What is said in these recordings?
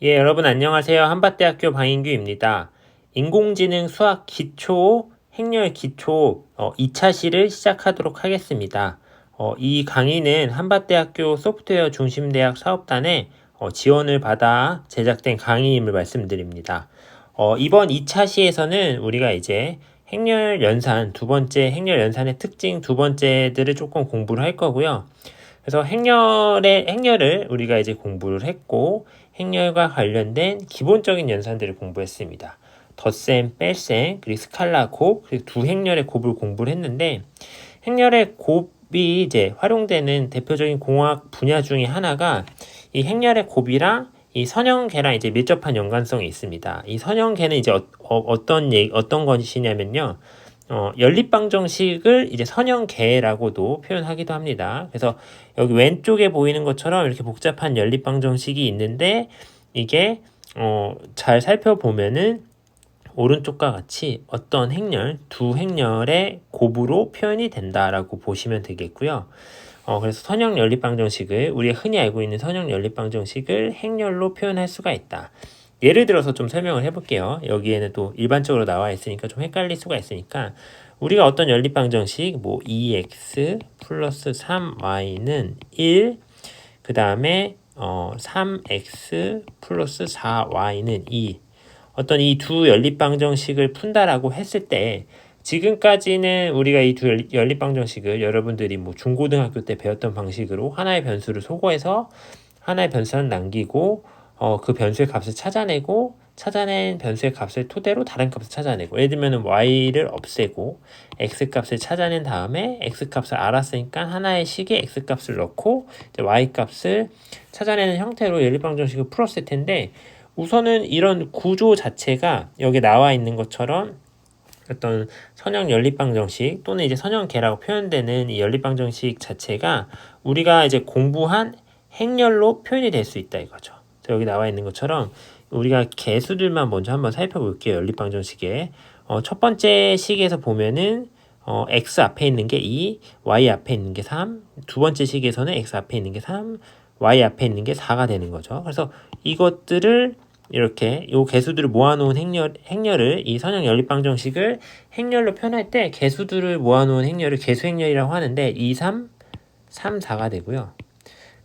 예, 여러분 안녕하세요. 한밭대학교 방인규입니다. 인공지능 수학 기초, 행렬 기초 2차 시를 시작하도록 하겠습니다. 이 강의는 한밭대학교 소프트웨어 중심대학 사업단의 지원을 받아 제작된 강의임을 말씀드립니다. 이번 2차 시에서는 우리가 이제 행렬 연산, 두 번째 행렬 연산의 특징 두 번째들을 조금 공부를 할 거고요. 그래서 행렬을 우리가 이제 공부를 했고, 행렬과 관련된 기본적인 연산들을 공부했습니다. 덧셈, 뺄셈, 그리고 스칼라 곱, 그리고 두 행렬의 곱을 공부를 했는데, 행렬의 곱이 이제 활용되는 대표적인 공학 분야 중에 하나가 이 행렬의 곱이랑 이 선형계랑 이제 밀접한 연관성이 있습니다. 이 선형계는 이제 어떤 것이냐면요. 연립방정식을 이제 선형계라고도 표현하기도 합니다. 그래서 여기 왼쪽에 보이는 것처럼 이렇게 복잡한 연립방정식이 있는데 이게 잘 살펴보면은 오른쪽과 같이 어떤 행렬, 두 행렬의 곱으로 표현이 된다라고 보시면 되겠고요. 그래서 선형 연립방정식을 우리가 흔히 알고 있는 선형 연립방정식을 행렬로 표현할 수가 있다. 예를 들어서 좀 설명을 해볼게요. 여기에는 또 일반적으로 나와 있으니까 좀 헷갈릴 수가 있으니까 우리가 어떤 연립방정식 뭐 2x 플러스 3y는 1, 그 다음에 3x 플러스 4y는 2, 어떤 이 두 연립방정식을 푼다라고 했을 때 지금까지는 우리가 이 두 연립방정식을 여러분들이 뭐 중고등학교 때 배웠던 방식으로 하나의 변수를 소거해서 하나의 변수는 남기고 그 변수의 값을 찾아내고 찾아낸 변수의 값을 토대로 다른 값을 찾아내고, 예를 들면 y를 없애고 x 값을 찾아낸 다음에 x 값을 알았으니까 하나의 식에 x 값을 넣고 y 값을 찾아내는 형태로 연립방정식을 풀었을 텐데, 우선은 이런 구조 자체가 여기 나와 있는 것처럼 어떤 선형 연립방정식 또는 이제 선형계라고 표현되는 이 연립방정식 자체가 우리가 이제 공부한 행렬로 표현이 될 수 있다 이거죠. 여기 나와 있는 것처럼 우리가 개수들만 먼저 한번 살펴볼게요. 연립방정식에 첫 번째 식에서 보면은 x 앞에 있는 게 2, y 앞에 있는 게 3, 두 번째 식에서는 x 앞에 있는 게 3, y 앞에 있는 게 4가 되는 거죠. 그래서 이것들을 이렇게 요 개수들을 모아놓은 행렬을 이 선형 연립방정식을 행렬로 표현할 때 개수들을 모아놓은 행렬을 개수행렬이라고 하는데 2, 3, 3, 4가 되고요.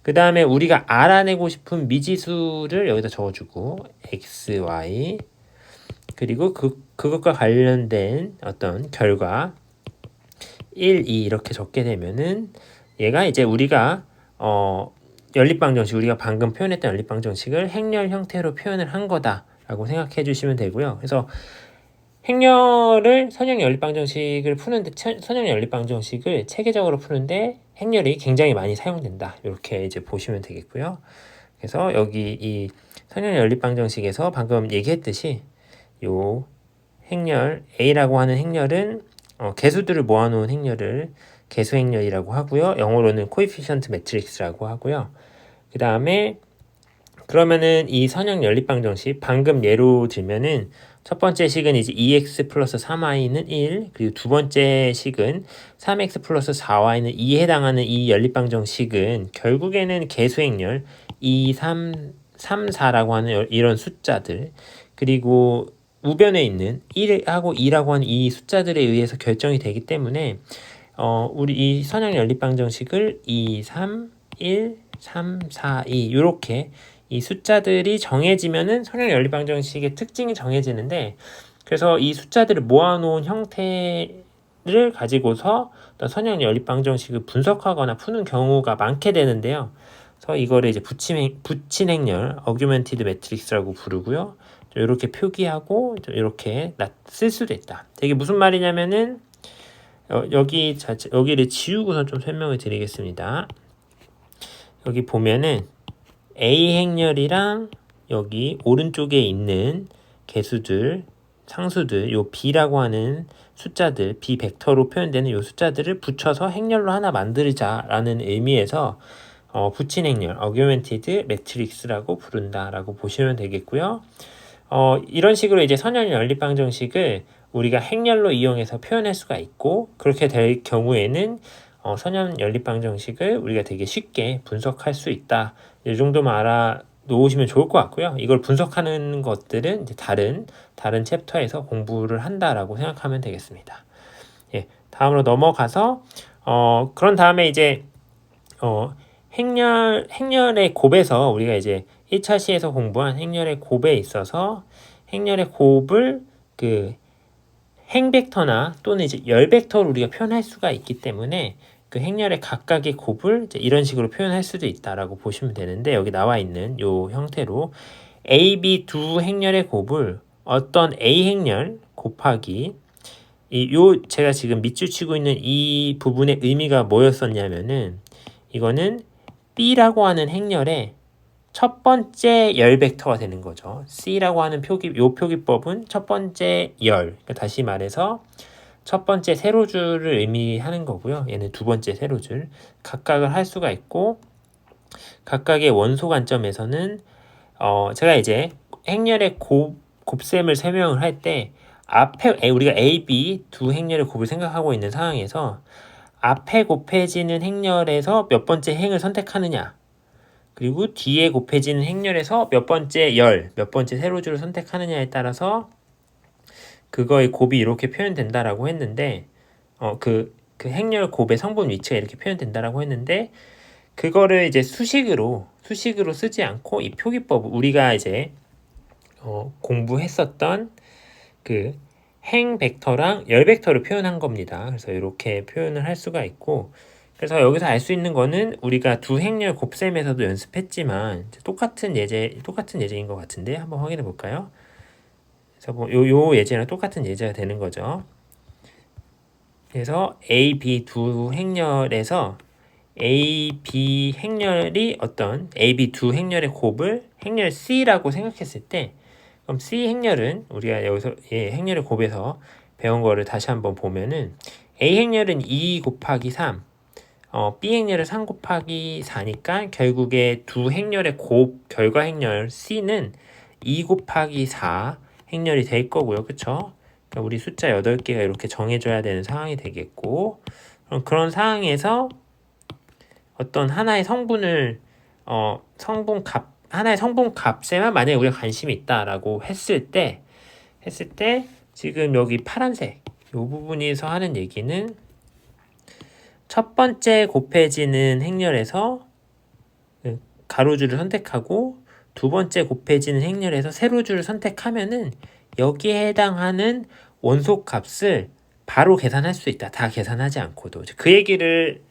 그 다음에 우리가 알아내고 싶은 미지수를 여기다 적어주고 x, y, 그리고 그것과 관련된 어떤 결과 1, 2 이렇게 적게 되면은 얘가 이제 우리가 연립방정식, 우리가 방금 표현했던 연립방정식을 행렬 형태로 표현을 한 거다라고 생각해 주시면 되고요. 그래서 행렬을 선형 연립방정식을 푸는데, 선형 연립방정식을 체계적으로 푸는데 행렬이 굉장히 많이 사용된다. 이렇게 이제 보시면 되겠고요. 그래서 여기 이 선형 연립방정식에서 방금 얘기했듯이 요 행렬 A라고 하는 행렬은 개수들을 모아놓은 행렬을 개수행렬이라고 하고요. 영어로는 코에피션트 매트릭스라고 하고요. 그 다음에 그러면은 이 선형 연립방정식 방금 예로 들면은 첫 번째 식은 이제 2x 플러스 3y는 1, 그리고 두 번째 식은 3x 플러스 4y는 2에 해당하는 이 연립방정식은 결국에는 개수행렬 2, 3, 4라고 하는 이런 숫자들, 그리고 우변에 있는 1하고 2라고 하는 이 숫자들에 의해서 결정이 되기 때문에 우리 이 선형 연립방정식을 2, 3, 1, 3, 4, 2 이렇게 이 숫자들이 정해지면은 선형 연립방정식의 특징이 정해지는데, 그래서 이 숫자들을 모아놓은 형태를 가지고서 어떤 선형 연립방정식을 분석하거나 푸는 경우가 많게 되는데요. 그래서 이거를 이제 붙인 행렬, 어규멘티드 매트릭스라고 부르고요. 이렇게 표기하고 이렇게 쓸 수도 있다. 이게 무슨 말이냐면은 여기를 지우고선 좀 설명을 드리겠습니다. 여기 보면은 A 행렬이랑 여기 오른쪽에 있는 개수들, 상수들, 요 B라고 하는 숫자들, B 벡터로 표현되는 요 숫자들을 붙여서 행렬로 하나 만들자라는 의미에서 붙인 행렬, 어규멘티드 매트릭스라고 부른다라고 보시면 되겠고요. 이런 식으로 이제 선형 연립방정식을 우리가 행렬로 이용해서 표현할 수가 있고, 그렇게 될 경우에는 선형 연립방정식을 우리가 되게 쉽게 분석할 수 있다. 이 정도만 놓으시면 좋을 것 같고요. 이걸 분석하는 것들은 이제 다른 챕터에서 공부를 한다라고 생각하면 되겠습니다. 예, 다음으로 넘어가서 그런 다음에 이제 행렬의 곱에서 우리가 이제 1차 시에서 공부한 행렬의 곱에 있어서 행렬의 곱을 그 행벡터나 또는 이제 열벡터로 우리가 표현할 수가 있기 때문에 그 행렬의 각각의 곱을 이제 이런 식으로 표현할 수도 있다라고 보시면 되는데, 여기 나와 있는 요 형태로 A, B 두 행렬의 곱을 어떤 A 행렬 곱하기 제가 지금 밑줄 치고 있는 이 부분의 의미가 뭐였었냐면은, 이거는 B라고 하는 행렬의 첫 번째 열 벡터가 되는 거죠. C라고 하는 표기법은 첫 번째 열, 그러니까 다시 말해서 첫 번째 세로줄을 의미하는 거고요. 얘는 두 번째 세로줄. 각각을 할 수가 있고, 각각의 원소 관점에서는 제가 이제 행렬의 곱셈을 설명을 할 때 앞에 우리가 A, B 두 행렬의 곱을 생각하고 있는 상황에서 앞에 곱해지는 행렬에서 몇 번째 행을 선택하느냐, 그리고 뒤에 곱해지는 행렬에서 몇 번째 몇 번째 세로줄을 선택하느냐에 따라서 그거의 곱이 이렇게 표현된다라고 했는데, 그 행렬 곱의 성분 위치가 이렇게 표현된다라고 했는데, 그거를 이제 수식으로 쓰지 않고 이 표기법, 우리가 이제 공부했었던 그 행 벡터랑 열 벡터를 표현한 겁니다. 그래서 이렇게 표현을 할 수가 있고, 그래서 여기서 알 수 있는 거는 우리가 두 행렬 곱셈에서도 연습했지만 똑같은 예제인 것 같은데 한번 확인해 볼까요? 그래서 뭐 요 예제랑 똑같은 예제가 되는 거죠. 그래서 A, B 두 행렬에서 A, B 행렬이 A, B 두 행렬의 곱을 행렬 C라고 생각했을 때, 그럼 C 행렬은 우리가 여기서 행렬의 곱에서 배운 거를 다시 한번 보면은 A 행렬은 2 곱하기 3, B 행렬은 3 곱하기 4니까 결국에 두 행렬의 곱 결과 행렬 C는 2 곱하기 4 행렬이 될 거고요. 그쵸? 그러니까 우리 숫자 8개가 이렇게 정해져야 되는 상황이 되겠고, 그런 상황에서 어떤 하나의 성분을 하나의 성분 값에만 만약에 우리가 관심이 있다라고 했을 때 지금 여기 파란색 이 부분에서 하는 얘기는 첫 번째 곱해지는 행렬에서 가로줄을 선택하고 두 번째 곱해지는 행렬에서 세로줄을 선택하면은 여기에 해당하는 원소 값을 바로 계산할 수 있다. 다 계산하지 않고도. 그 얘기를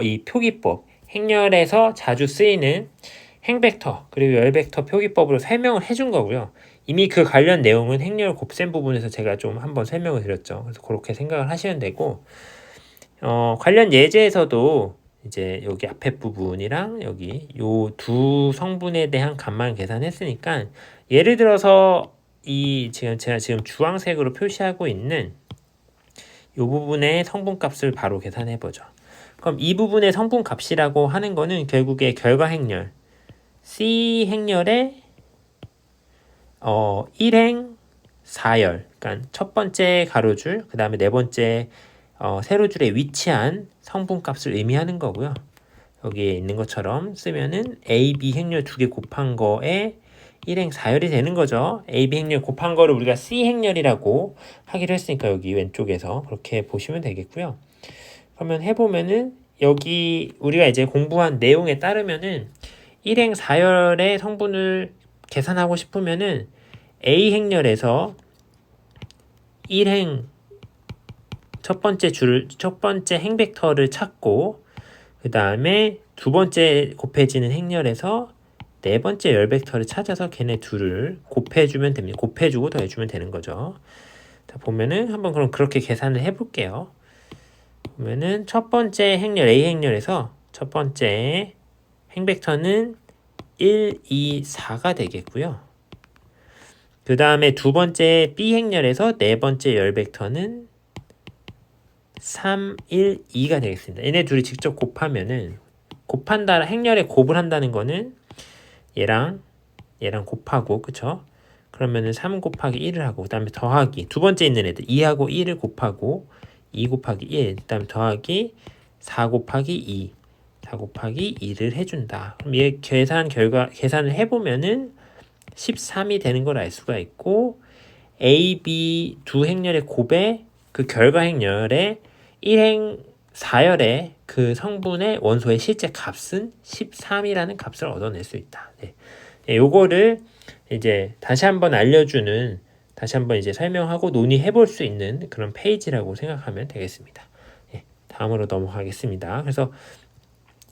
이 표기법, 행렬에서 자주 쓰이는 행벡터 그리고 열벡터 표기법으로 설명을 해준 거고요. 이미 그 관련 내용은 행렬 곱셈 부분에서 제가 좀 한번 설명을 드렸죠. 그래서 그렇게 생각을 하시면 되고, 관련 예제에서도 이제 여기 앞에 부분이랑 여기 요 두 성분에 대한 값만 계산했으니까, 예를 들어서 제가 지금 주황색으로 표시하고 있는 요 부분의 성분값을 바로 계산해 보죠. 그럼 이 부분의 성분값이라고 하는 거는 결국에 결과 행렬 C 행렬의 1행 4열, 그러니까 첫 번째 가로줄, 그 다음에 네 번째 세로줄에 위치한 성분값을 의미하는 거고요. 여기에 있는 것처럼 쓰면은 A, B 행렬 두 개 곱한 거에 1행 4열이 되는 거죠. A, B 행렬 곱한 거를 우리가 C 행렬이라고 하기로 했으니까 여기 왼쪽에서 그렇게 보시면 되겠고요. 그러면 해보면은 여기 우리가 이제 공부한 내용에 따르면은 1행 4열의 성분을 계산하고 싶으면은 A 행렬에서 1행 첫 번째 행벡터를 찾고, 그 다음에 두 번째 곱해지는 행렬에서 네 번째 열벡터를 찾아서 걔네 둘을 곱해주면 됩니다. 곱해주고 더해주면 되는 거죠. 자, 보면은 한번 그럼 그렇게 계산을 해볼게요. 보면은 첫 번째 행렬 A 행렬에서 첫 번째 행벡터는 1, 2, 4가 되겠고요. 그 다음에 두 번째 B 행렬에서 네 번째 열 벡터는 3, 1, 2가 되겠습니다. 얘네 둘이 직접 곱하면은, 행렬에 곱을 한다는 거는 얘랑 곱하고, 그쵸? 그러면은 3 곱하기 1을 하고, 그 다음에 더하기, 두 번째 있는 애들 2하고 1을 곱하고 2 곱하기 1, 그 다음에 더하기 4 곱하기 2. 4 곱하기 2를 해준다. 그럼 얘 계산을 해보면은 13이 되는 걸 알 수가 있고, A, B 두 행렬의 곱의 그 결과 행렬의 1행 4열의 그 성분의 원소의 실제 값은 13이라는 값을 얻어낼 수 있다. 네. 요거를 이제 다시 한번 이제 설명하고 논의해 볼 수 있는 그런 페이지라고 생각하면 되겠습니다. 네. 다음으로 넘어가겠습니다. 그래서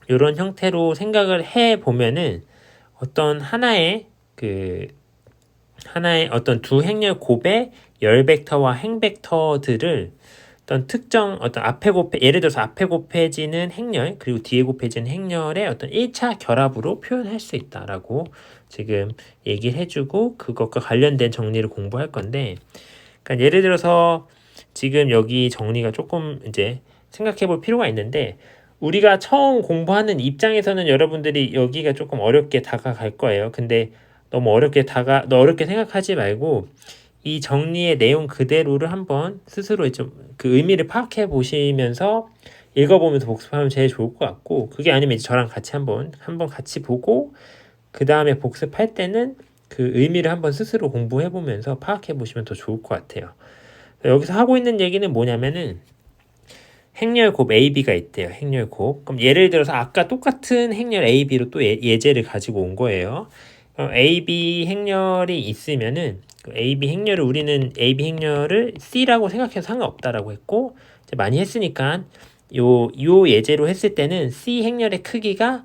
이런 형태로 생각을 해 보면은 어떤 하나의 어떤 두 행렬 곱의 열 벡터와 행 벡터들을 어떤 특정 예를 들어서 앞에 곱해지는 행렬 그리고 뒤에 곱해지는 행렬의 어떤 1차 결합으로 표현할 수 있다라고 지금 얘기를 해주고 그것과 관련된 정리를 공부할 건데, 그러니까 예를 들어서 지금 여기 정리가 조금 이제 생각해 볼 필요가 있는데, 우리가 처음 공부하는 입장에서는 여러분들이 여기가 조금 어렵게 다가갈 거예요. 근데 너무 어렵게 생각하지 말고 이 정리의 내용 그대로를 한번 스스로 좀 그 의미를 파악해 보시면서 읽어보면서 복습하면 제일 좋을 것 같고, 그게 아니면 이제 저랑 같이 한번 같이 보고 그 다음에 복습할 때는 그 의미를 한번 스스로 공부해 보면서 파악해 보시면 더 좋을 것 같아요. 여기서 하고 있는 얘기는 뭐냐면은 행렬 곱 AB가 있대요. 행렬 곱. 그럼 예를 들어서 아까 똑같은 행렬 AB로 또 예제를 가지고 온 거예요. AB 행렬이 있으면은 우리는 AB 행렬을 C라고 생각해서 상관없다라고 했고, 이제 많이 했으니까 요 예제로 했을 때는 C 행렬의 크기가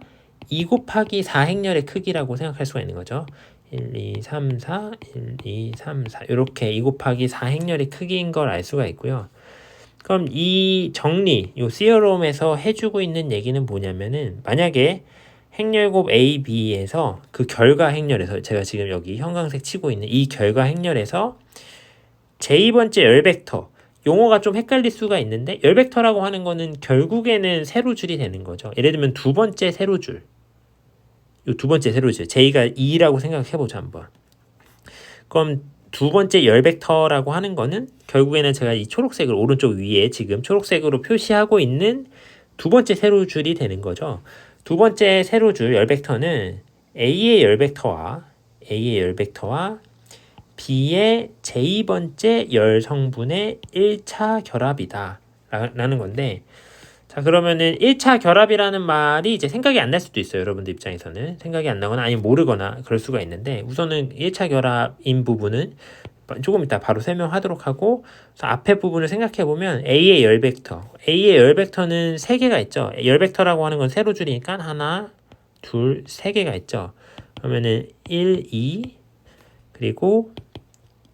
2 곱하기 4 행렬의 크기라고 생각할 수가 있는 거죠. 1, 2, 3, 4, 1, 2, 3, 4 이렇게 2 곱하기 4 행렬의 크기인 걸 알 수가 있고요. 그럼 이 정리, 요 시어롬에서 해주고 있는 얘기는 뭐냐면은, 만약에 행렬곱 A, B에서 그 결과 행렬에서 제가 지금 여기 형광색 치고 있는 이 결과 행렬에서 제2번째 열벡터, 용어가 좀 헷갈릴 수가 있는데 열벡터라고 하는 거는 결국에는 세로줄이 되는 거죠. 예를 들면 두 번째 세로줄, 요 두 번째 세로줄 J가 2라고 생각해보자 한번. 그럼 두 번째 열벡터라고 하는 거는 결국에는 제가 이 초록색을 오른쪽 위에 지금 초록색으로 표시하고 있는 두 번째 세로줄이 되는 거죠. 두 번째 세로줄 열벡터는 A의 열벡터와 B의 제2번째 열 성분의 1차 결합이다 라는 건데, 자 그러면은 1차 결합이라는 말이 이제 생각이 안 날 수도 있어요. 여러분들 입장에서는 생각이 안 나거나 아니면 모르거나 그럴 수가 있는데, 우선은 1차 결합인 부분은 조금 이따 바로 설명하도록 하고, 그래서 앞에 부분을 생각해 보면 A의 열벡터는 3개가 있죠. 열벡터라고 하는 건 세로줄이니까 하나, 둘, 3개가 있죠. 그러면은 1, 2 그리고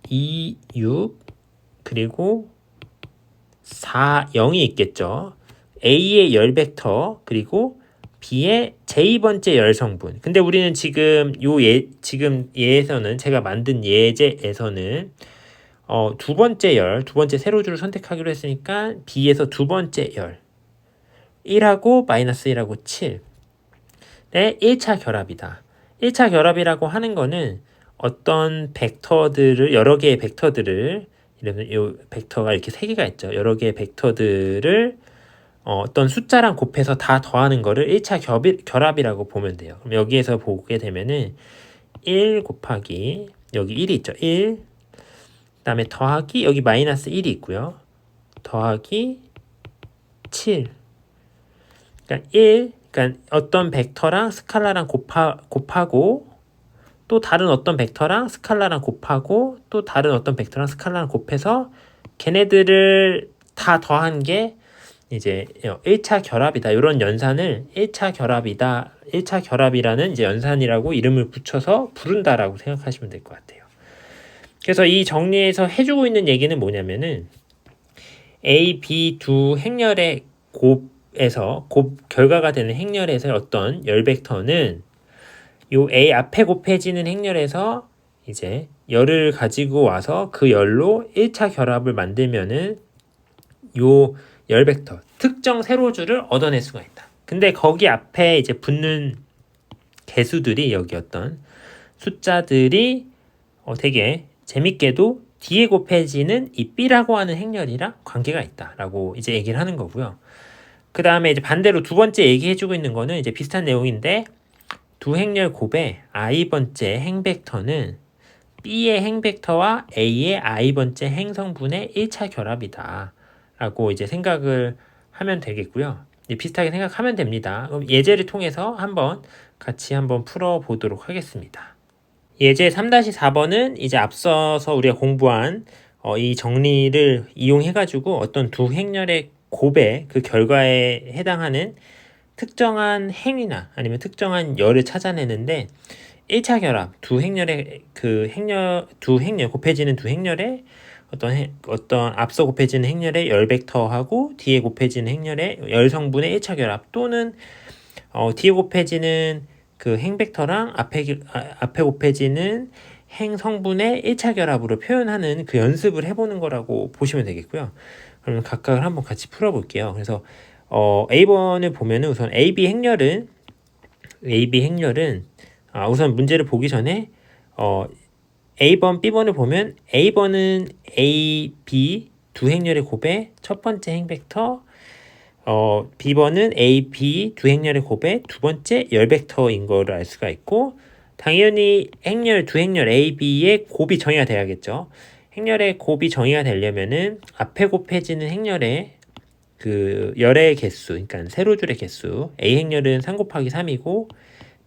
2, 6 그리고 4, 0이 있겠죠. A의 열벡터 그리고 B의 제2번째 열 성분. 근데 우리는 지금 얘에서는 제가 만든 예제에서는 두 번째 세로줄을 선택하기로 했으니까 B에서 두 번째 열 1하고 마이너스 1하고 7의 1차 결합이다. 1차 결합이라고 하는 거는 어떤 여러 개의 벡터들을, 이러면 이 벡터가 이렇게 3개가 있죠. 여러 개의 벡터들을 어떤 숫자랑 곱해서 다 더하는 거를 1차 결합이라고 보면 돼요. 그럼 여기에서 보게 되면은 1 곱하기 여기 1이 있죠. 1 그다음에 더하기 여기 마이너스 1이 있고요. 더하기 7. 그러니까 어떤 벡터랑 스칼라랑 곱하고 또 다른 어떤 벡터랑 스칼라랑 곱하고 또 다른 어떤 벡터랑 스칼라랑 곱해서 걔네들을 다 더한 게 이제 1차 결합이다. 이런 연산을 1차 결합이라는 이제 연산이라고 이름을 붙여서 부른다라고 생각하시면 될 것 같아요. 그래서 이 정리에서 해주고 있는 얘기는 뭐냐면은 A, B 두 행렬의 곱에서 결과가 되는 행렬에서 어떤 열 벡터는 요 A 앞에 곱해지는 행렬에서 이제 열을 가지고 와서 그 열로 1차 결합을 만들면은 요 열 벡터 특정 세로줄을 얻어낼 수가 있다. 근데 거기 앞에 이제 붙는 개수들이, 여기 어떤 숫자들이 되게 재밌게도 뒤에 곱해지는 이 B라고 하는 행렬이랑 관계가 있다라고 이제 얘기를 하는 거고요. 그 다음에 이제 반대로 두 번째 얘기해주고 있는 거는 이제 비슷한 내용인데 두 행렬 곱의 i번째 행벡터는 B의 행벡터와 A의 i번째 행성분의 1차 결합이다 라고 이제 생각을 하면 되겠고요. 비슷하게 생각하면 됩니다. 그럼 예제를 통해서 같이 한번 풀어보도록 하겠습니다. 예제 3-4번은 이제 앞서서 우리가 공부한 이 정리를 이용해가지고 어떤 두 행렬의 곱의 그 결과에 해당하는 특정한 행위나 아니면 특정한 열을 찾아내는데 1차 결합, 두 행렬의 곱해지는 두 행렬의 어떤 앞서 곱해지는 행렬의 열 벡터하고 뒤에 곱해지는 행렬의 열 성분의 1차 결합 또는 뒤에 곱해지는 그 행 벡터랑 앞에 곱해지는 행 성분의 1차 결합으로 표현하는 그 연습을 해보는 거라고 보시면 되겠고요. 그러면 각각을 한번 같이 풀어볼게요. 그래서 A번을 보면은 우선 AB 행렬은 우선 문제를 보기 전에 A번, B번을 보면 A번은 A, B 두 행렬의 곱의 첫 번째 행 벡터, B번은 A, B 두 행렬의 곱의 두 번째 열 벡터인 거를 알 수가 있고 당연히 두 행렬 A, B의 곱이 정의가 돼야겠죠. 행렬의 곱이 정의가 되려면은 앞에 곱해지는 행렬의 그 열의 개수, 그러니까 세로줄의 개수 A 행렬은 3 곱하기 3이고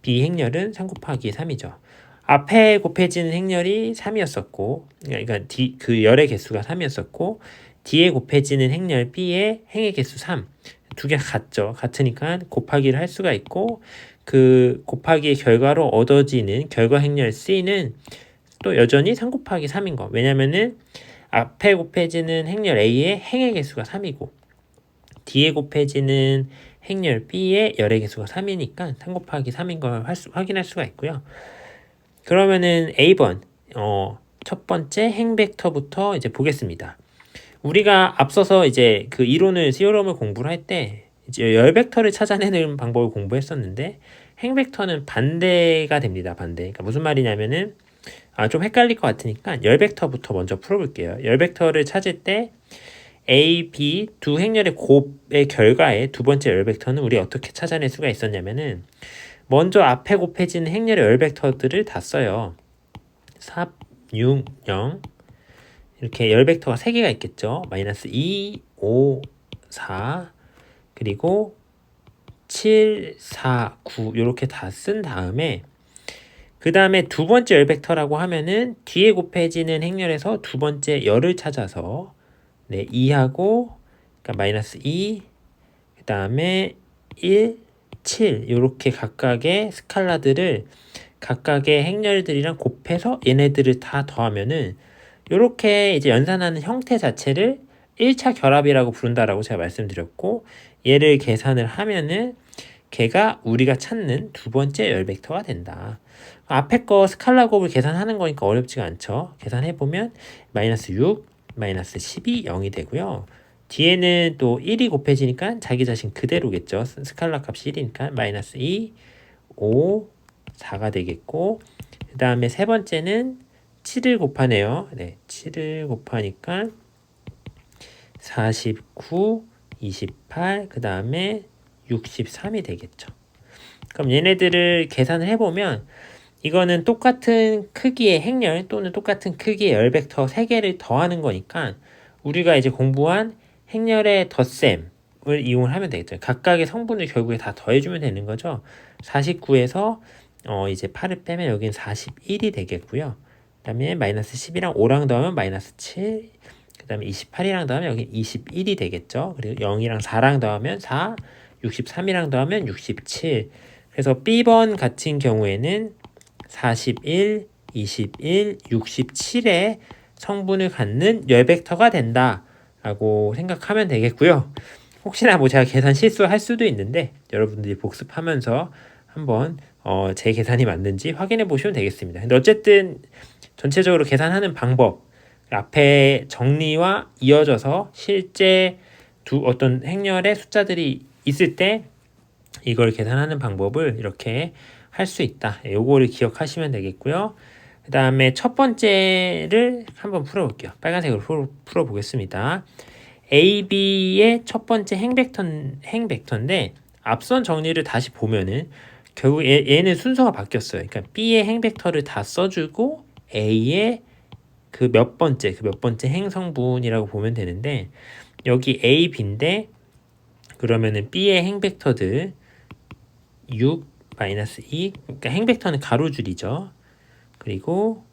B 행렬은 3 곱하기 3이죠. 앞에 곱해지는 행렬이 3이었었고 그러니까 그 열의 개수가 3이었었고 뒤에 곱해지는 행렬 B의 행의 개수 3 두 개가 같죠. 같으니까 곱하기를 할 수가 있고 그 곱하기의 결과로 얻어지는 결과 행렬 C는 또 여전히 3 곱하기 3인 거. 왜냐면은 앞에 곱해지는 행렬 A의 행의 개수가 3이고 뒤에 곱해지는 행렬 B의 열의 개수가 3이니까 3 곱하기 3인 걸 확인할 수가 있고요. 그러면은 A번 첫 번째 행 벡터부터 이제 보겠습니다. 우리가 앞서서 이제 그 이론을 시오럼을 공부를 할 때 이제 열 벡터를 찾아내는 방법을 공부했었는데 행 벡터는 반대가 됩니다. 반대. 그러니까 무슨 말이냐면은 좀 헷갈릴 것 같으니까 열 벡터부터 먼저 풀어볼게요. 열 벡터를 찾을 때 A, B 두 행렬의 곱의 결과에 두 번째 열 벡터는 우리 어떻게 찾아낼 수가 있었냐면은 먼저 앞에 곱해지는 행렬의 열 벡터들을 다 써요. 4, 6, 0 이렇게 열 벡터가 3개가 있겠죠. 마이너스 2, 5, 4 그리고 7, 4, 9 이렇게 다 쓴 다음에 그 다음에 두 번째 열 벡터라고 하면은 뒤에 곱해지는 행렬에서 두 번째 열을 찾아서 2하고 그러니까 마이너스 2 그 다음에 1, 7 이렇게 각각의 스칼라들을 각각의 행렬들이랑 곱해서 얘네들을 다 더하면은 이렇게 이제 연산하는 형태 자체를 1차 결합이라고 부른다라고 제가 말씀드렸고 얘를 계산을 하면은 걔가 우리가 찾는 두 번째 열 벡터가 된다. 앞에 거 스칼라 곱을 계산하는 거니까 어렵지가 않죠. 계산해보면 마이너스 6, 마이너스 12, 0이 되고요. 뒤에는 또 1이 곱해지니까 자기 자신 그대로겠죠. 스칼라 값이 1이니까 마이너스 2, 5, 4가 되겠고 그 다음에 세 번째는 7을 곱하네요. 7을 곱하니까 49, 28, 그 다음에 63이 되겠죠. 그럼 얘네들을 계산을 해보면 이거는 똑같은 크기의 행렬 또는 똑같은 크기의 열 벡터 3개를 더하는 거니까 우리가 이제 공부한 행렬의 덧셈을 이용을 하면 되겠죠. 각각의 성분을 결국에 다 더해주면 되는 거죠. 49에서 이제 8을 빼면 여기는 41이 되겠고요. 그 다음에 마이너스 10이랑 5랑 더하면 마이너스 7, 그 다음에 28이랑 더하면 여기 21이 되겠죠. 그리고 0이랑 4랑 더하면 4, 63이랑 더하면 67. 그래서 B번 같은 경우에는 41, 21, 67의 성분을 갖는 열 벡터가 된다 라고 생각하면 되겠고요. 혹시나 제가 계산 실수할 수도 있는데 여러분들이 복습하면서 한번 제 계산이 맞는지 확인해 보시면 되겠습니다. 근데 어쨌든 전체적으로 계산하는 방법 앞에 정리와 이어져서 실제 어떤 행렬의 숫자들이 있을 때 이걸 계산하는 방법을 이렇게 할 수 있다. 요거를 기억하시면 되겠고요. 그 다음에 첫 번째를 한번 풀어볼게요. 빨간색으로 풀어보겠습니다. AB의 첫 번째 행벡터인데 앞선 정리를 다시 보면은 결국 얘는 순서가 바뀌었어요. 그러니까 B의 행벡터를 다 써주고 A의 그 몇 번째 행성분이라고 보면 되는데 여기 A, B인데 그러면은 B의 행벡터들 6, 마이너스 2, 그러니까 행벡터는 가로줄이죠. 그리고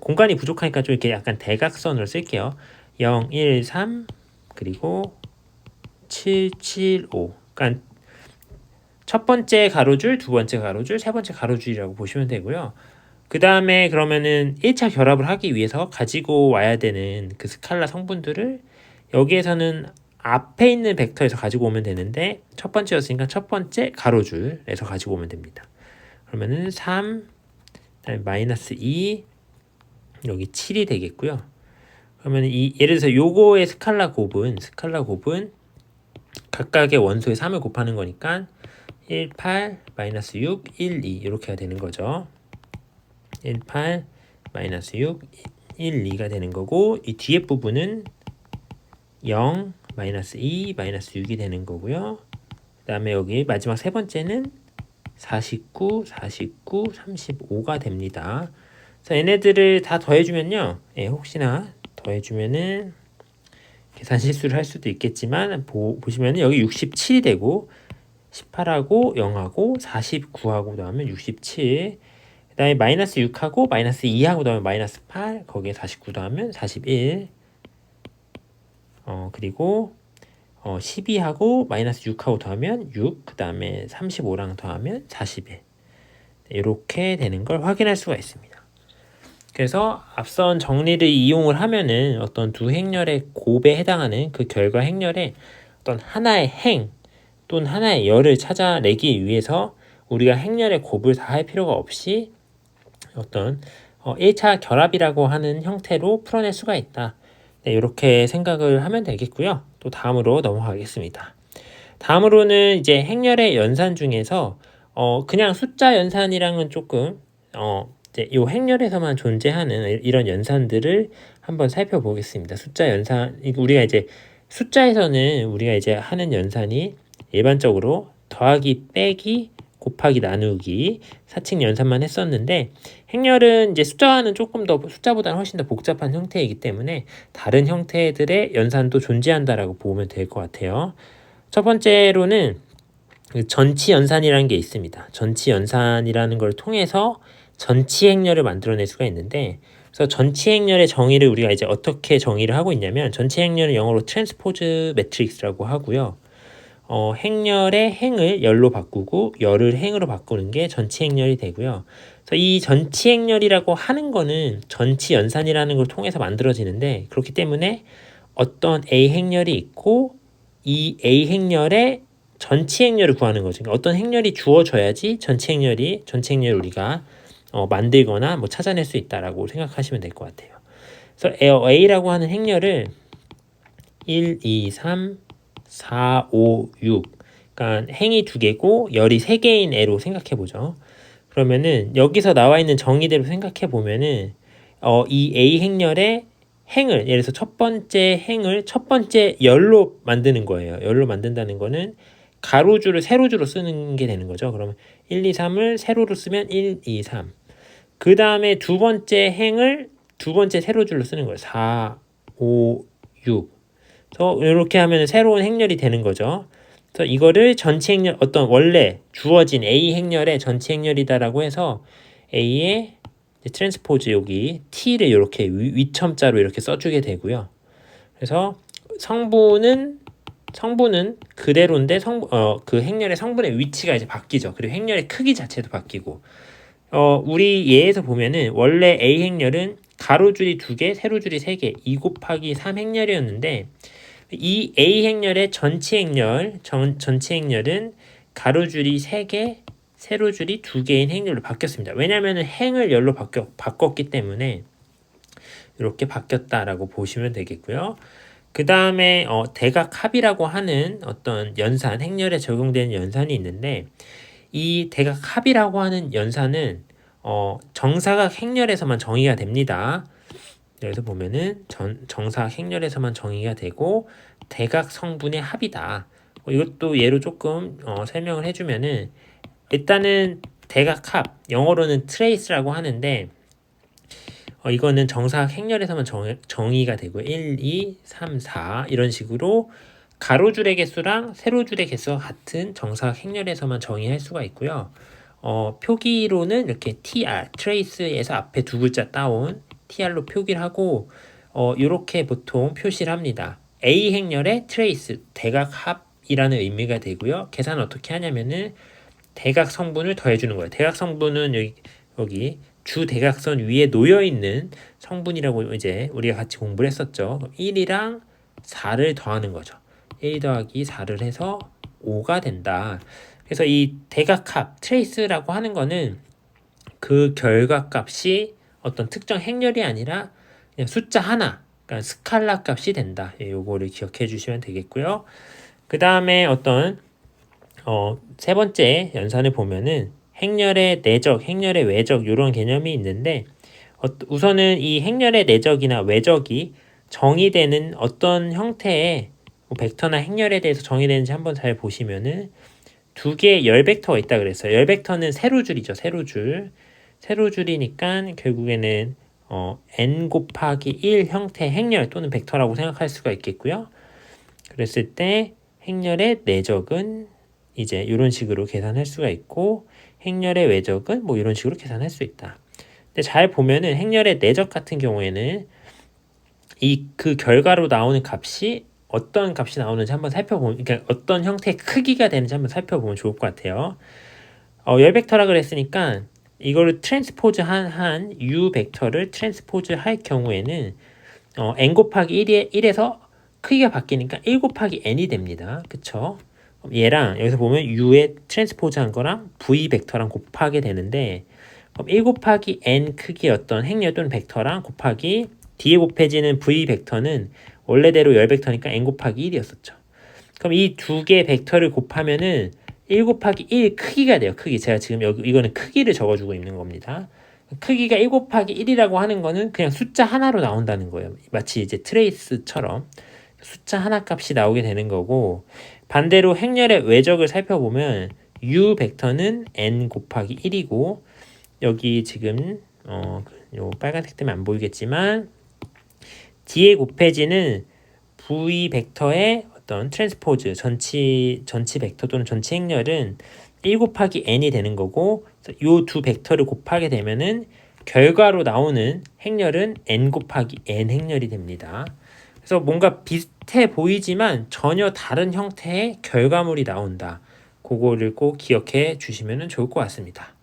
공간이 부족하니까 좀 이렇게 약간 대각선으로 쓸게요. 0, 1, 3 그리고 7, 7, 5. 그러니까 첫 번째 가로줄, 두 번째 가로줄, 세 번째 가로줄이라고 보시면 되고요. 그 다음에 그러면은 1차 결합을 하기 위해서 가지고 와야 되는 그 스칼라 성분들을 여기에서는 앞에 있는 벡터에서 가지고 오면 되는데 첫 번째였으니까 첫 번째 가로줄에서 가지고 오면 됩니다. 그러면은 3, 그다음에 마이너스 2, 여기 7이 되겠고요. 그러면 예를 들어서 요거의 스칼라 곱은 각각의 원소의 3을 곱하는 거니까 1, 8, 마이너스 6, 1, 2 이렇게가 되는 거죠. 1, 8, 마이너스 6, 1, 2가 되는 거고 이 뒤에 부분은 0, 마이너스 2, 마이너스 6이 되는 거고요. 그 다음에 여기 마지막 세 번째는 49, 35가 됩니다. 그래서 얘네들을 다 더해주면요. 혹시나 더해주면은 계산 실수를 할 수도 있겠지만 보시면은 여기 67이 되고 18하고 0하고 49하고 나오면 67. 그 다음에 마이너스 6하고 마이너스 2하고 나오면 마이너스 8. 거기에 49 더하면 41. 그리고 12하고 마이너스 6하고 더하면 6. 그 다음에 35랑 더하면 41. 이렇게 되는 걸 확인할 수가 있습니다. 그래서 앞선 정리를 이용을 하면은 어떤 두 행렬의 곱에 해당하는 그 결과 행렬의 어떤 하나의 행 또는 하나의 열을 찾아내기 위해서 우리가 행렬의 곱을 다 할 필요가 없이 어떤 1차 결합이라고 하는 형태로 풀어낼 수가 있다. 네, 이렇게 생각을 하면 되겠고요. 또 다음으로 넘어가겠습니다. 다음으로는 이제 행렬의 연산 중에서 그냥 숫자 연산이랑은 조금 이제 이 행렬에서만 존재하는 이런 연산들을 한번 살펴보겠습니다. 숫자 연산, 우리가 이제 숫자에서는 우리가 이제 하는 연산이 일반적으로 더하기, 빼기, 곱하기, 나누기, 사칙 연산만 했었는데 행렬은 이제 숫자와는 조금 더 숫자보다는 훨씬 더 복잡한 형태이기 때문에 다른 형태들의 연산도 존재한다라고 보면 될 것 같아요. 첫 번째로는 전치 연산이라는 게 있습니다. 전치 연산이라는 걸 통해서 전치 행렬을 만들어낼 수가 있는데 그래서 전치 행렬의 정의를 우리가 이제 어떻게 정의를 하고 있냐면 전치 행렬은 영어로 트랜스포즈 매트릭스라고 하고요. 행렬의 행을 열로 바꾸고 열을 행으로 바꾸는 게 전치 행렬이 되고요. 그래서 이 전치 행렬이라고 하는 거는 전치 연산이라는 걸 통해서 만들어지는데 그렇기 때문에 어떤 A 행렬이 있고 이 A 행렬의 전치 행렬을 구하는 거죠. 그러니까 어떤 행렬이 주어져야지 전치 행렬을 우리가 만들거나 뭐 찾아낼 수 있다라고 생각하시면 될 것 같아요. 그래서 A라고 하는 행렬을 1, 2, 3, 4, 5, 6 그러니까 행이 2개고 열이 3개인 애로 생각해 보죠. 그러면은 여기서 나와 있는 정의대로 생각해 보면은 이 A 행렬의 행을 예를 들어서 첫 번째 행을 첫 번째 열로 만드는 거예요. 열로 만든다는 거는 가로줄을 세로줄로 쓰는 게 되는 거죠. 그러면 1, 2, 3을 세로로 쓰면 1, 2, 3. 그 다음에 두 번째 행을 두 번째 세로줄로 쓰는 거예요. 4, 5, 6. 그래서 이렇게 하면 새로운 행렬이 되는 거죠. 그래서 이거를 전체 행렬, 어떤 원래 주어진 A 행렬의 전체 행렬이다라고 해서 A의 트랜스포즈 여기 T를 이렇게 위첨자로 이렇게 써주게 되고요. 그래서 성분은 그대로인데 그 행렬의 성분의 위치가 이제 바뀌죠. 그리고 행렬의 크기 자체도 바뀌고. 우리 예에서 보면은 원래 A 행렬은 가로줄이 2개, 세로줄이 3개, 2 곱하기 3 행렬이었는데 이 A 행렬의 전체 행렬은 가로줄이 3개, 세로줄이 2개인 행렬로 바뀌었습니다. 왜냐하면 행을 열로 바꿨기 때문에 이렇게 바뀌었다라고 보시면 되겠고요. 그 다음에 대각합이라고 하는 어떤 연산, 행렬에 적용되는 연산이 있는데 이 대각합이라고 하는 연산은 정사각 행렬에서만 정의가 됩니다. 여기서 보면은 정사각 행렬에서만 정의가 되고 대각 성분의 합이다. 이것도 예로 조금 설명을 해주면은 일단은 대각합, 영어로는 트레이스라고 하는데 이거는 정사각 행렬에서만 정의가 되고 1, 2, 3, 4 이런 식으로 가로줄의 개수랑 세로줄의 개수가 같은 정사각 행렬에서만 정의할 수가 있고요. 표기로는 이렇게 TR, 트레이스에서 앞에 두 글자 따온 TR로 표기를 하고 이렇게 보통 표시를 합니다. A 행렬의 트레이스, 대각합이라는 의미가 되고요. 계산은 어떻게 하냐면은 대각 성분을 더해주는 거예요. 대각 성분은 여기 주 대각선 위에 놓여 있는 성분이라고 이제 우리가 같이 공부를 했었죠. 1이랑 4를 더하는 거죠. 1 더하기 4를 해서 5가 된다. 그래서 이 대각합, 트레이스라고 하는 거는 그 결과값이 어떤 특정 행렬이 아니라 그냥 숫자 하나, 그러니까 스칼라 값이 된다. 요거를 기억해 주시면 되겠고요. 그 다음에 세 번째 연산을 보면은 행렬의 내적, 행렬의 외적 이런 개념이 있는데 우선은 이 행렬의 내적이나 외적이 정의되는 어떤 형태의 벡터나 행렬에 대해서 정의되는지 한번 잘 보시면은 두 개의 열 벡터가 있다 그랬어요. 열 벡터는 세로줄이죠. 세로줄. 세로줄이니까 결국에는 n 곱하기 1 형태의 행렬 또는 벡터라고 생각할 수가 있겠고요. 그랬을 때 행렬의 내적은 이제 이런 식으로 계산할 수가 있고 행렬의 외적은 뭐 이런 식으로 계산할 수 있다. 근데 잘 보면은 행렬의 내적 같은 경우에는 그 결과로 나오는 값이 어떤 값이 나오는지 한번 살펴보면, 그러니까 어떤 형태의 크기가 되는지 한번 살펴보면 좋을 것 같아요. 열 벡터라 그랬으니까 이거를 트랜스포즈 한 U 벡터를 트랜스포즈 할 경우에는 n 곱하기 1에서 크기가 바뀌니까 1 곱하기 n이 됩니다. 그쵸? 얘랑 여기서 보면 U에 트랜스포즈 한 거랑 V 벡터랑 곱하게 되는데 그럼 1 곱하기 n 크기의 어떤 행렬 또는 벡터랑 곱하기 뒤에 곱해지는 V 벡터는 원래대로 열 벡터니까 n 곱하기 1이었었죠. 그럼 이 두 개의 벡터를 곱하면은 1 곱하기 1 크기가 돼요. 크기. 제가 지금 이거는 크기를 적어주고 있는 겁니다. 크기가 1 곱하기 1이라고 하는 거는 그냥 숫자 하나로 나온다는 거예요. 마치 이제 트레이스처럼 숫자 하나 값이 나오게 되는 거고 반대로 행렬의 외적을 살펴보면 U 벡터는 n 곱하기 1이고 여기 지금 요 빨간색 때문에 안 보이겠지만 뒤에 곱해지는 V 벡터의 어떤 트랜스포즈 전치 벡터 또는 전치 행렬은 1 곱하기 n이 되는 거고 요 두 벡터를 곱하게 되면은 결과로 나오는 행렬은 n 곱하기 n 행렬이 됩니다. 그래서 뭔가 비슷해 보이지만 전혀 다른 형태의 결과물이 나온다. 그거를 꼭 기억해 주시면 좋을 것 같습니다.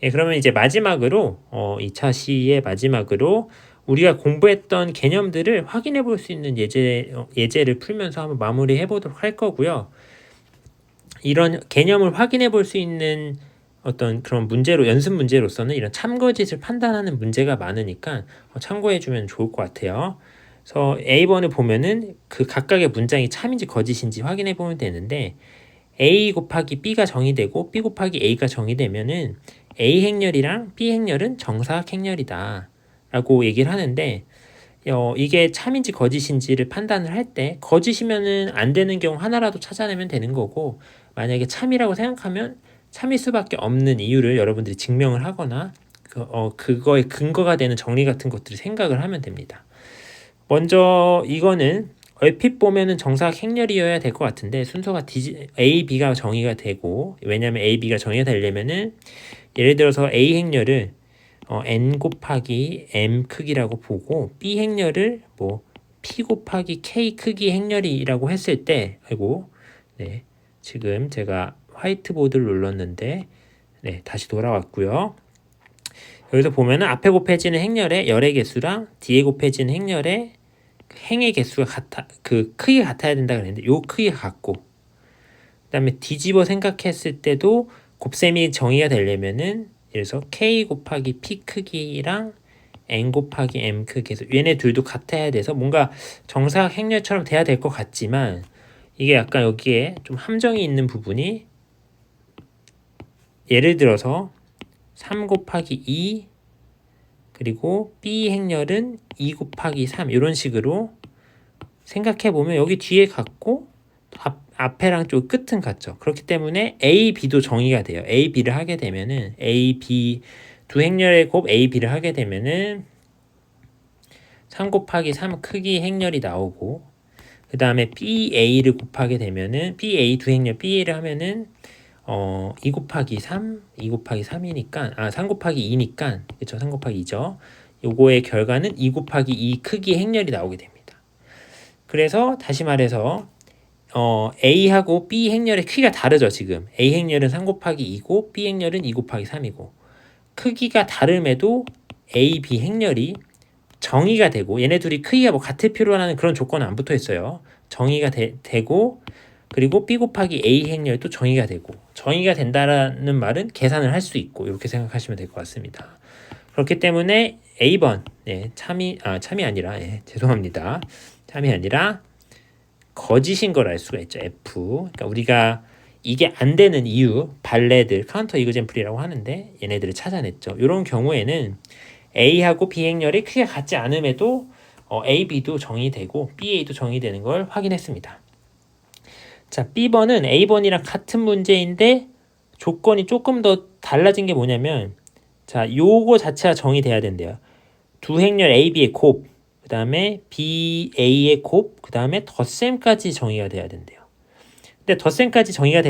예, 그러면 이제 마지막으로 2차 시의 마지막으로 우리가 공부했던 개념들을 확인해 볼 수 있는 예제를 풀면서 한번 마무리해 보도록 할 거고요. 이런 개념을 확인해 볼 수 있는 어떤 그런 연습 문제로서는 이런 참거짓을 판단하는 문제가 많으니까 참고해 주면 좋을 것 같아요. 그래서 A번을 보면은 그 각각의 문장이 참인지 거짓인지 확인해 보면 되는데 A 곱하기 B가 정의되고 B 곱하기 A가 정의되면은 A 행렬이랑 B 행렬은 정사각 행렬이다 라고 얘기를 하는데 이게 참인지 거짓인지를 판단을 할 때 거짓이면은 안 되는 경우 하나라도 찾아내면 되는 거고 만약에 참이라고 생각하면 참일 수밖에 없는 이유를 여러분들이 증명을 하거나 그거의 근거가 되는 정리 같은 것들을 생각을 하면 됩니다. 먼저 이거는 얼핏 보면은 정사각 행렬이어야 될 것 같은데 순서가 A, B가 정의가 되고 왜냐면 A, B가 정의가 되려면은 예를 들어서 A 행렬을 n 곱하기 m 크기라고 보고 B 행렬을 뭐 p 곱하기 k 크기 행렬이라고 했을 때 네, 지금 제가 화이트보드를 눌렀는데 네, 다시 돌아왔고요. 여기서 보면은 앞에 곱해지는 행렬의 열의 개수랑 뒤에 곱해지는 행렬의 행의 개수가 그 크기가 같아야 된다 그랬는데 요 크기가 같고 그다음에 뒤집어 생각했을 때도 곱셈이 정의가 되려면은 예를 들어서 k 곱하기 p 크기랑 n 곱하기 m 크기에서 얘네 둘도 같아야 돼서 뭔가 정사각 행렬처럼 돼야 될 것 같지만 이게 약간 여기에 좀 함정이 있는 부분이 예를 들어서 3 곱하기 2 그리고 B 행렬은 2 곱하기 3 이런 식으로 생각해 보면 여기 뒤에 같고 앞에랑 좀 끝은 같죠. 그렇기 때문에 A, B도 정의가 돼요. A, B를 하게 되면은 A, B 두 행렬의 곱 A, B를 하게 되면은 3 곱하기 3 크기 행렬이 나오고 그 다음에 BA를 곱하게 되면은 BA 두 행렬 BA를 하면은 2 곱하기 3, 2 곱하기 3이니까 3 곱하기 2니까 그쵸 3 곱하기 2죠. 요거의 결과는 2 곱하기 2 크기 행렬이 나오게 됩니다. 그래서 다시 말해서 A하고 B 행렬의 크기가 다르죠 지금. A 행렬은 3 곱하기 2고 B 행렬은 2 곱하기 3이고 크기가 다름에도 A, B 행렬이 정의가 되고 얘네 둘이 크기가 뭐 같을 필요라는 그런 조건은 안 붙어 있어요. 정의가 되고 그리고 B 곱하기 A 행렬도 정의가 되고 정의가 된다라는 말은 계산을 할 수 있고 이렇게 생각하시면 될 것 같습니다. 그렇기 때문에 A번 참이 아니라 죄송합니다. 참이 아니라 거짓인 걸 알 수가 있죠. F. 그러니까 우리가 이게 안 되는 이유 발레들 카운터 이그젠플이라고 하는데 얘네들을 찾아냈죠. 이런 경우에는 A하고 B 행렬이 크게 같지 않음에도 A, B도 정의되고 BA도 정의되는 걸 확인했습니다. 자, B번은 A번이랑 같은 문제인데 조건이 조금 더 달라진 게 뭐냐면 자, 요거 자체가 정의돼야 된대요. 두 행렬 A, B의 곱, 그 다음에 B, A의 곱, 그 다음에 덧셈까지 정의가 돼야 된대요. 근데 덧셈까지 정의가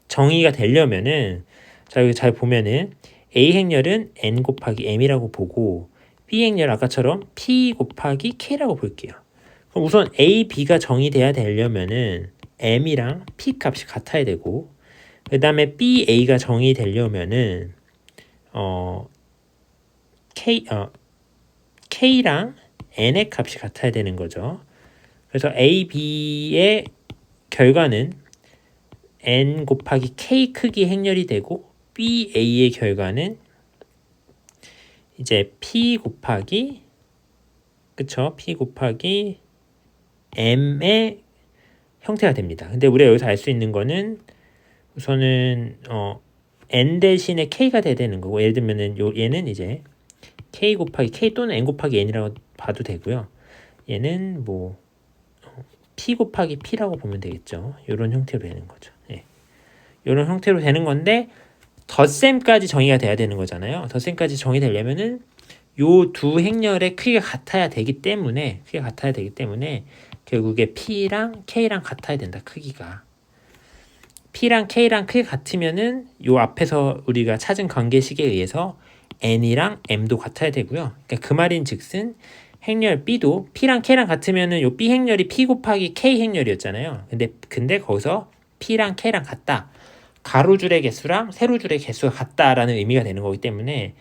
정의가 되려면은 자, 여기 잘 보면은 A 행렬은 N 곱하기 M이라고 보고 B 행렬 아까처럼 P 곱하기 K라고 볼게요. 그럼 우선 A, B가 정의돼야 되려면은 M이랑 P 값이 같아야 되고 그 다음에 B, A가 정의되려면은 K랑 N의 값이 같아야 되는 거죠. 그래서 A, B의 결과는 N 곱하기 K 크기 행렬이 되고 B, A의 결과는 이제 P 곱하기 그쵸? P 곱하기 M의 형태가 됩니다. 근데 우리가 여기서 알 수 있는 거는 우선은 N 대신에 K가 돼야 되는 거고 예를 들면은 얘는 이제 K 곱하기 K 또는 N 곱하기 N이라고 봐도 되고요. 얘는 뭐 P 곱하기 P라고 보면 되겠죠. 이런 형태로 되는 거죠. 이런 형태로 되는 건데 덧셈까지 정의가 돼야 되는 거잖아요. 덧셈까지 정의되려면은 요 두 행렬의 크기가 같아야 되기 때문에 결국에 P랑 K랑 같아야 된다. 크기가 P랑 K랑 크기가 같으면은 요 앞에서 우리가 찾은 관계식에 의해서 N이랑 M도 같아야 되고요. 그러니까 그 말인즉슨 행렬 B도 P랑 K랑 같으면은 요 B 행렬이 P 곱하기 K 행렬이었잖아요. 근데 거기서 P랑 K랑 같다. 가로줄의 개수랑 세로줄의 개수가 같다라는 의미가 되는 거기 때문에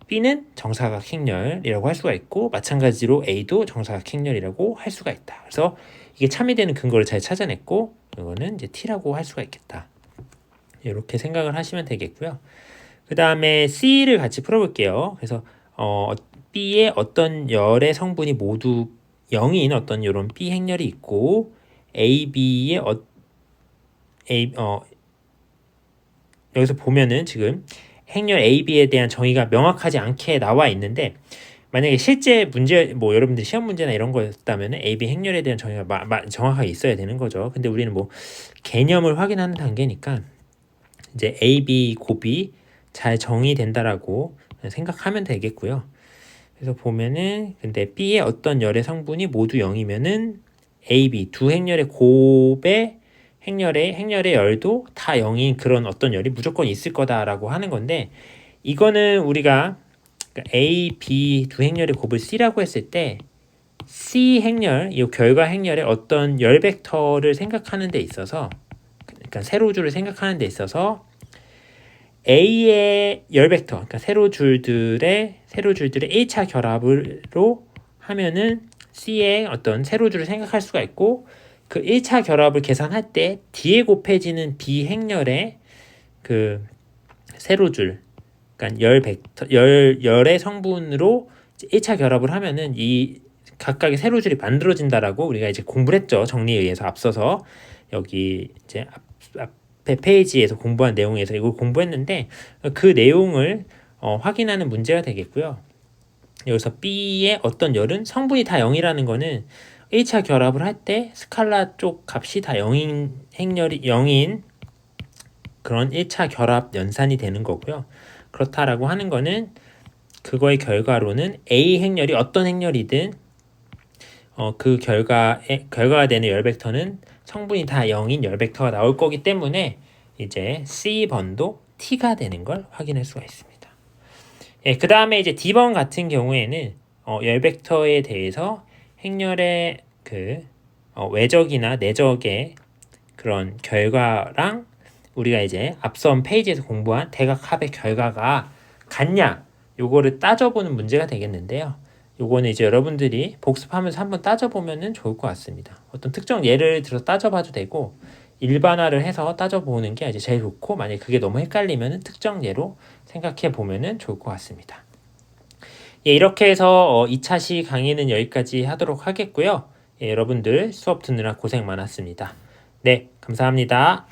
B는 정사각 행렬이라고 할 수가 있고 마찬가지로 A도 정사각 행렬이라고 할 수가 있다. 그래서 이게 참이 되는 근거를 잘 찾아냈고 이거는 이제 T라고 할 수가 있겠다. 이렇게 생각을 하시면 되겠고요. 그 다음에 C를 같이 풀어볼게요. 그래서 B의 어떤 열의 성분이 모두 0인 어떤 이런 B 행렬이 있고 A, B의 여기서 보면은 지금 행렬 A, B에 대한 정의가 명확하지 않게 나와 있는데 만약에 실제 문제 뭐 여러분들 시험 문제나 이런 거였다면 A, B 행렬에 대한 정의가 정확하게 있어야 되는 거죠. 근데 우리는 뭐 개념을 확인하는 단계니까 이제 A, B 곱이 잘 정의된다라고 생각하면 되겠고요. 그래서 보면은 근데 B의 어떤 열의 성분이 모두 0이면은 A, B 두 행렬의 곱의 행렬의 열도 다 0인 그런 어떤 열이 무조건 있을 거다라고 하는 건데 이거는 우리가 A, B 두 행렬의 곱을 C라고 했을 때 C 행렬, 이 결과 행렬의 어떤 열 벡터를 생각하는 데 있어서 그러니까 세로줄을 생각하는 데 있어서 A의 열 벡터, 그러니까 세로줄들의 1차 결합으로 하면은 C의 어떤 세로줄을 생각할 수가 있고 그 1차 결합을 계산할 때 뒤에 곱해지는 B 행렬의 그 세로줄, 그러니까 열의 성분으로 1차 결합을 하면은 이 각각의 세로줄이 만들어진다라고 우리가 이제 공부를 했죠. 정리에 의해서 앞서서 여기 이제 앞에 페이지에서 공부한 내용에서 이걸 공부했는데 그 내용을 확인하는 문제가 되겠고요. 여기서 B의 어떤 열은 성분이 다 0이라는 거는 1차 결합을 할 때 스칼라 쪽 값이 다 0인 행렬이 0인 그런 1차 결합 연산이 되는 거고요. 그렇다라고 하는 거는 그거의 결과로는 A 행렬이 어떤 행렬이든 그 결과가 되는 열 벡터는 성분이 다 0인 열 벡터가 나올 거기 때문에 이제 C번도 T가 되는 걸 확인할 수가 있습니다. 예, 그 다음에 이제 D번 같은 경우에는 열 벡터에 대해서 행렬의 그 외적이나 내적의 그런 결과랑 우리가 이제 앞선 페이지에서 공부한 대각 합의 결과가 같냐 요거를 따져보는 문제가 되겠는데요. 요거는 이제 여러분들이 복습하면서 한번 따져보면 좋을 것 같습니다. 어떤 특정 예를 들어 따져봐도 되고 일반화를 해서 따져보는 게 이제 제일 좋고 만약에 그게 너무 헷갈리면 특정 예로 생각해 보면 좋을 것 같습니다. 예, 이렇게 해서 2차 시 강의는 여기까지 하도록 하겠고요. 예, 여러분들 수업 듣느라 고생 많았습니다. 네, 감사합니다.